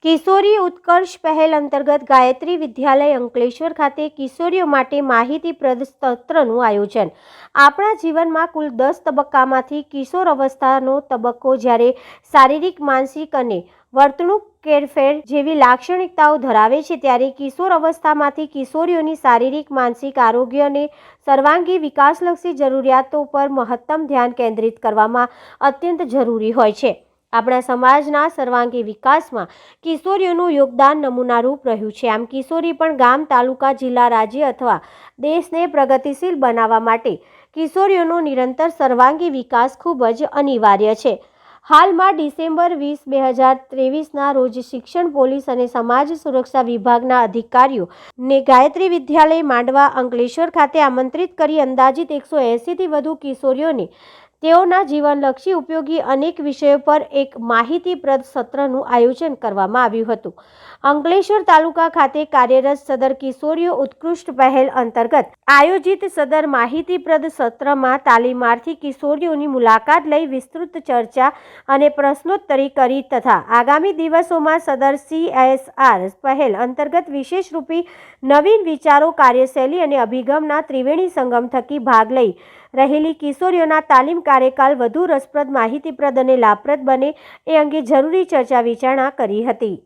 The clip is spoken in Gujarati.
કિશોરી ઉત્કર્ષ પહેલ અંતર્ગત ગાયત્રી વિદ્યાલય અંકલેશ્વર ખાતે કિશોરીઓ માટે માહિતીપ્રદ સત્રનું આયોજન। આપણા જીવનમાં કુલ 10 તબક્કામાંથી કિશોર અવસ્થાનો તબક્કો જ્યારે શારીરિક, માનસિક અને વર્તણૂક ફેરફાર જેવી લાક્ષણિકતાઓ ધરાવે છે, ત્યારે કિશોર અવસ્થામાંથી કિશોરીઓની શારીરિક, માનસિક આરોગ્ય અને સર્વાંગી વિકાસલક્ષી જરૂરિયાતો પર મહત્તમ ધ્યાન કેન્દ્રિત કરવામાં અત્યંત જરૂરી હોય છે। આપણા સમાજના સર્વાંગી વિકાસમાં કિશોરીઓનું યોગદાન નમૂનારૂપ રહ્યું છે। આમ કિશોરી પણ ગામ, તાલુકા, જિલ્લા, રાજ્ય અથવા દેશને પ્રગતિશીલ બનાવવા માટે કિશોરીઓનો નિરંતર સર્વાંગી વિકાસ ખૂબ જ અનિવાર્ય છે। હાલમાં ડિસેમ્બર 20, 2023ના રોજ શિક્ષણ, પોલીસ અને સમાજ સુરક્ષા વિભાગના અધિકારીઓને ગાયત્રી વિદ્યાલય માંડવા અંકલેશ્વર ખાતે આમંત્રિત કરી અંદાજિત 180થી વધુ કિશોરીઓને તેઓના જીવનલક્ષી ઉપયોગી અનેક વિષયો પર એક માહિતીપ્રદ સત્રનું આયોજન કરવામાં આવ્યું હતું। અંકલેશ્વર તાલુકા ખાતે કાર્યરત સદર કિશોરીઓ ઉત્કૃષ્ટ પહેલ અંતર્ગત આયોજિત સદર માહિતીપ્રદ સત્રમાં તાલીમાર્થી કિશોરીઓની મુલાકાત લઈ વિસ્તૃત ચર્ચા અને પ્રશ્નોત્તરી કરી તથા આગામી દિવસોમાં સદર CSR પહેલ અંતર્ગત વિશેષ રૂપી નવીન વિચારો, કાર્યશૈલી અને અભિગમના ત્રિવેણી સંગમ થકી ભાગ લઈ રહેલી કિશોરીઓના તાલીમ કાર્યકાલ વધુ રસપ્રદ, માહિતીપ્રદ અને લાભપ્રદ બને એ અંગે જરૂરી ચર્ચા વિચારણા કરી હતી।